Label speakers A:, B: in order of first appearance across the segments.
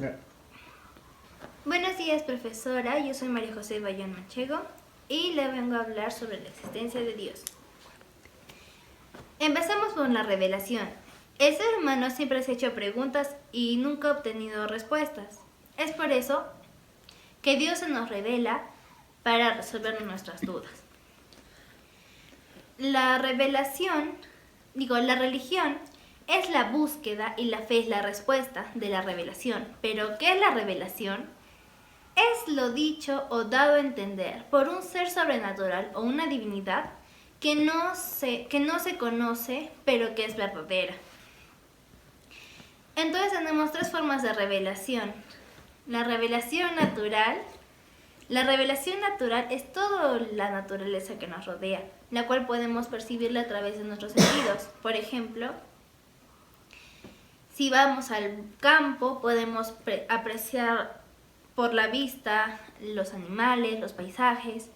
A: Gra-
B: Buenos días, profesora. Yo soy María José Bayón Manchego y le vengo a hablar sobre la existencia de Dios. Empezamos por la revelación. El ser humano siempre se ha hecho preguntas y nunca ha obtenido respuestas. Es por eso que Dios se nos revela para resolver nuestras dudas. La religión es la búsqueda y la fe es la respuesta de la revelación. ¿Pero qué es la revelación? Es lo dicho o dado a entender por un ser sobrenatural o una divinidad que no se conoce, pero que es verdadera. Entonces tenemos tres formas de revelación. La revelación natural. La revelación natural es toda la naturaleza que nos rodea, la cual podemos percibirla a través de nuestros sentidos. Por ejemplo, si vamos al campo, podemos apreciar por la vista los animales, los paisajes,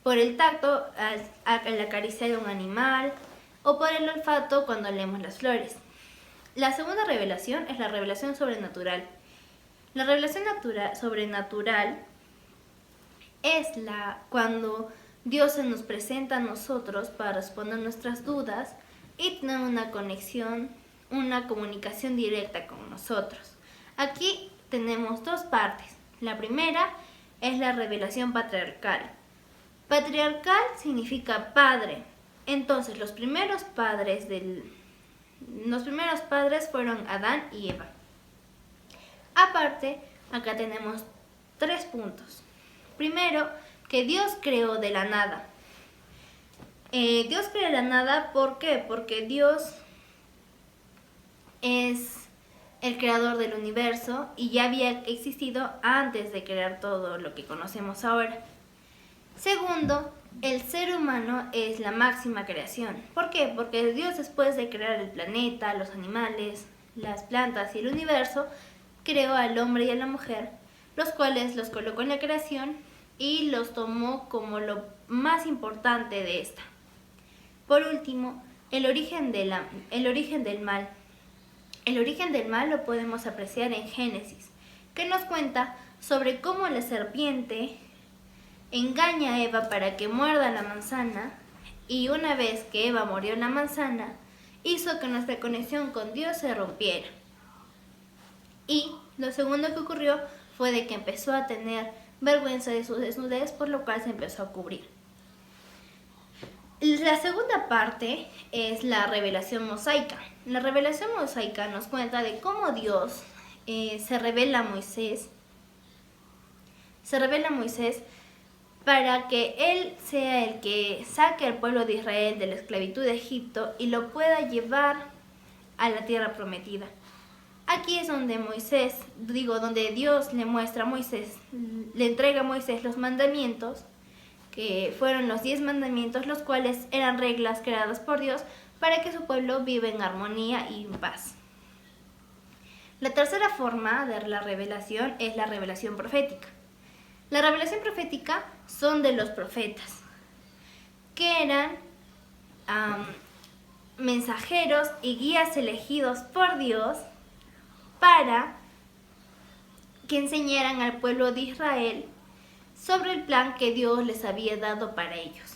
B: por el tacto al acariciar un animal o por el olfato cuando leemos las flores. La segunda revelación es la revelación sobrenatural. La revelación sobrenatural es cuando Dios se nos presenta a nosotros para responder nuestras dudas y tener una conexión, una comunicación directa con nosotros. Aquí tenemos dos partes. La primera es la revelación patriarcal. Patriarcal significa padre. Entonces, los primeros padres fueron Adán y Eva. Aparte, acá tenemos 3 puntos. Primero, que Dios creó de la nada. Dios creó de la nada, ¿por qué? Porque Dios es el creador del universo y ya había existido antes de crear todo lo que conocemos ahora. Segundo, el ser humano es la máxima creación. ¿Por qué? Porque Dios, después de crear el planeta, los animales, las plantas y el universo, creó al hombre y a la mujer, los cuales los colocó en la creación y los tomó como lo más importante de esta. Por último, el origen del mal. El origen del mal lo podemos apreciar en Génesis, que nos cuenta sobre cómo la serpiente engaña a Eva para que muerda la manzana, y una vez que Eva mordió la manzana, hizo que nuestra conexión con Dios se rompiera. Y lo segundo que ocurrió fue de que empezó a tener vergüenza de su desnudez, por lo cual se empezó a cubrir. La segunda parte es la revelación mosaica. La revelación mosaica nos cuenta de cómo Dios se revela a Moisés. Se revela a Moisés para que él sea el que saque al pueblo de Israel de la esclavitud de Egipto y lo pueda llevar a la tierra prometida. Aquí es donde donde Dios le muestra a Moisés, le entrega a Moisés los mandamientos, que fueron los 10 mandamientos, los cuales eran reglas creadas por Dios para que su pueblo viva en armonía y en paz. La tercera forma de la revelación es la revelación profética. La revelación profética son de los profetas, que eran mensajeros y guías elegidos por Dios para que enseñaran al pueblo de Israel sobre el plan que Dios les había dado para ellos.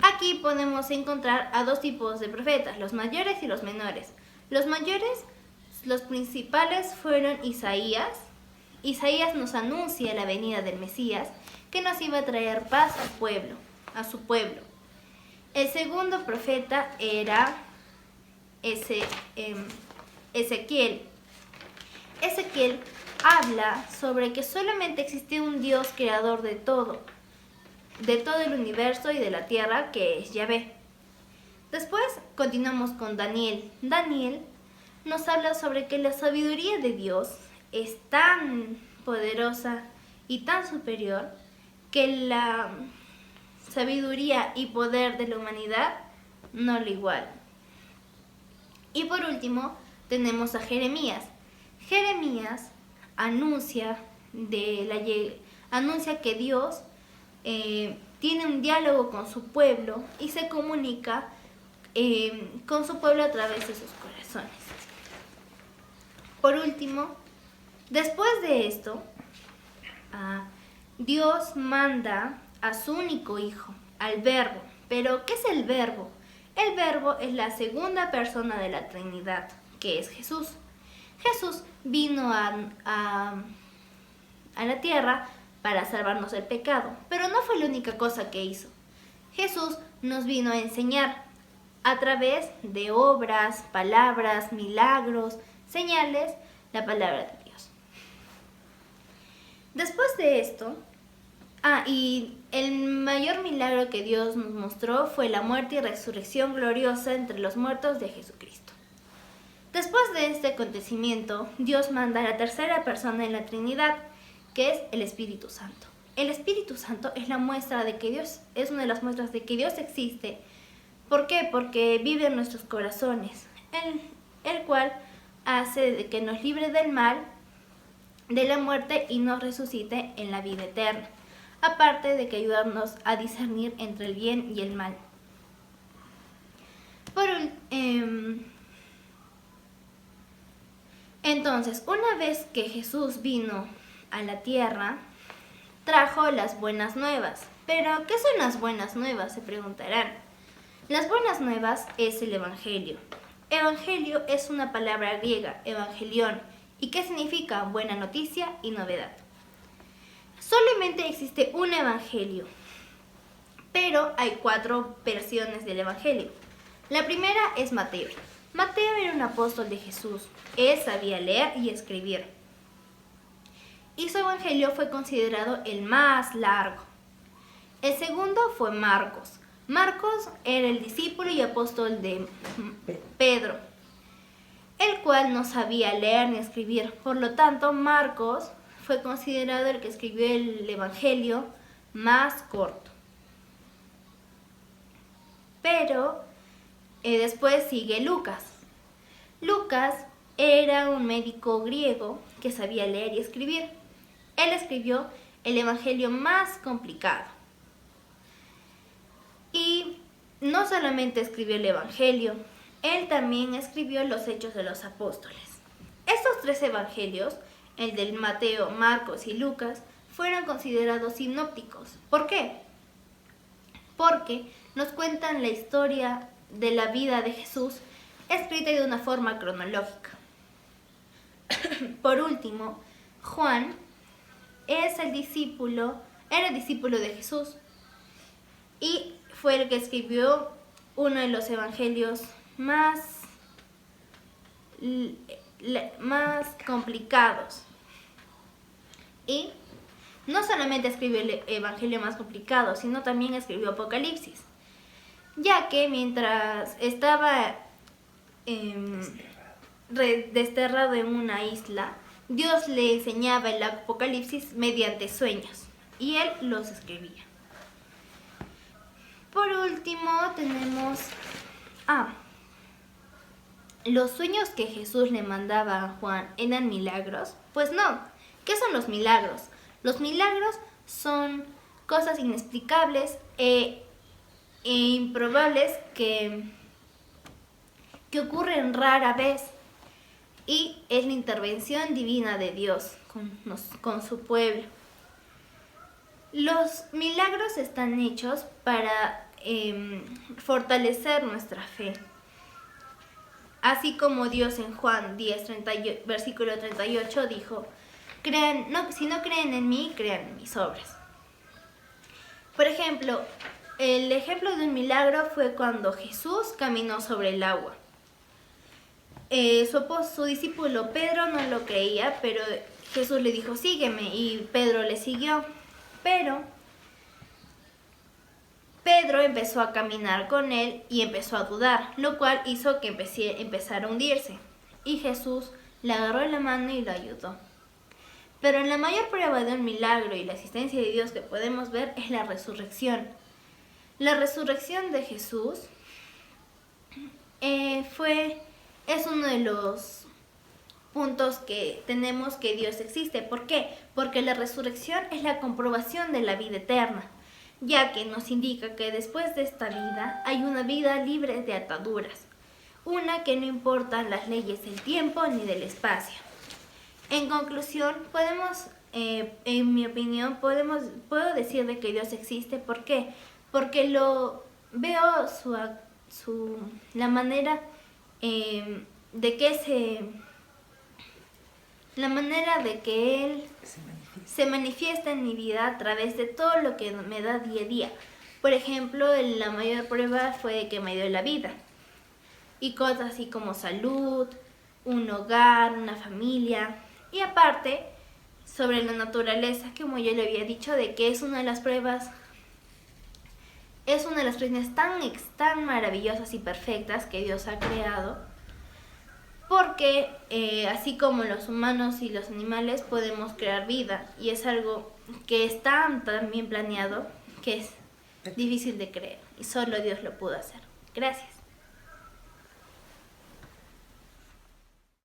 B: Aquí podemos encontrar a 2 tipos de profetas, los mayores y los menores. Los mayores, los principales fueron Isaías. Isaías nos anuncia la venida del Mesías, que nos iba a traer paz a su pueblo. El segundo profeta era Ezequiel. Ezequiel habla sobre que solamente existe un Dios creador de todo el universo y de la tierra, que es Yahvé. Después continuamos con Daniel. Daniel nos habla sobre que la sabiduría de Dios es tan poderosa y tan superior que la sabiduría y poder de la humanidad no lo igualan. Y por último tenemos a Jeremías. Jeremías anuncia que Dios tiene un diálogo con su pueblo y se comunica con su pueblo a través de sus corazones. Por último, Después de esto, Dios manda a su único hijo, al Verbo. ¿Pero qué es el Verbo? El Verbo es la segunda persona de la Trinidad, que es Jesús. Jesús vino a la tierra para salvarnos del pecado, pero no fue la única cosa que hizo. Jesús nos vino a enseñar a través de obras, palabras, milagros, señales, la palabra de Dios. Después de esto, y el mayor milagro que Dios nos mostró fue la muerte y resurrección gloriosa entre los muertos de Jesucristo. Después de este acontecimiento, Dios manda a la tercera persona en la Trinidad, que es el Espíritu Santo. El Espíritu Santo es una de las muestras de que Dios existe. ¿Por qué? Porque vive en nuestros corazones, el cual hace de que nos libre del mal, de la muerte y nos resucite en la vida eterna. Aparte de que ayudarnos a discernir entre el bien y el mal. Entonces, una vez que Jesús vino a la tierra, trajo las buenas nuevas. ¿Pero qué son las buenas nuevas?, se preguntarán. Las buenas nuevas es el Evangelio. Evangelio es una palabra griega, evangelión, y que significa buena noticia y novedad. Solamente existe un evangelio, pero hay 4 versiones del evangelio. La primera es Mateo. Mateo era un apóstol de Jesús. Él sabía leer y escribir. Y su evangelio fue considerado el más largo. El segundo fue Marcos. Marcos era el discípulo y apóstol de Pedro, el cual no sabía leer ni escribir. Por lo tanto, Marcos fue considerado el que escribió el evangelio más corto. Pero después sigue Lucas. Lucas era un médico griego que sabía leer y escribir. Él escribió el evangelio más complicado. Y no solamente escribió el evangelio, él también escribió los Hechos de los Apóstoles. Estos 3 evangelios, el del Mateo, Marcos y Lucas, fueron considerados sinópticos. ¿Por qué? Porque nos cuentan la historia de la vida de Jesús escrita de una forma cronológica. Por último, Juan era discípulo de Jesús y fue el que escribió uno de los evangelios más complicados. Y no solamente escribió el evangelio más complicado, sino también escribió Apocalipsis, ya que mientras estaba desterrado en una isla, Dios le enseñaba el Apocalipsis mediante sueños y él los escribía. Por último tenemos ¿los sueños que Jesús le mandaba a Juan eran milagros? Pues no. ¿Qué son los milagros? Los milagros son cosas inexplicables e improbables que ocurren rara vez, y es la intervención divina de Dios con su pueblo. Los milagros están hechos para fortalecer nuestra fe. Así como Dios en Juan 10, versículo 38 dijo: si no creen en mí, crean en mis obras. Por ejemplo, el ejemplo de un fue cuando Jesús caminó sobre el agua. Su discípulo Pedro no lo creía, pero Jesús le dijo: sígueme, y Pedro le siguió. Pero Pedro empezó a caminar con él y empezó a dudar, lo cual hizo que empezara a hundirse. Y Jesús le agarró la mano y lo ayudó. Pero la mayor prueba de un milagro y la asistencia de Dios que podemos ver es la resurrección. La resurrección de Jesús es uno de los puntos que tenemos que Dios existe. ¿Por qué? Porque la resurrección es la comprobación de la vida eterna, ya que nos indica que después de esta vida hay una vida libre de ataduras, una que no importan las leyes del tiempo ni del espacio. En conclusión, en mi opinión, puedo decir de que Dios existe. ¿Por qué? Porque veo la manera de que la manera de que Él se manifiesta en mi vida a través de todo lo que me da día a día. Por ejemplo, la mayor prueba fue que me dio la vida. Y cosas así como salud, un hogar, una familia. Y aparte, sobre la naturaleza, como yo le había dicho, de que es una de las pruebas tan maravillosas y perfectas que Dios ha creado. Porque así como los humanos y los animales podemos crear vida. Y es algo que está tan bien planeado que es difícil de creer. Y solo Dios lo pudo hacer. Gracias.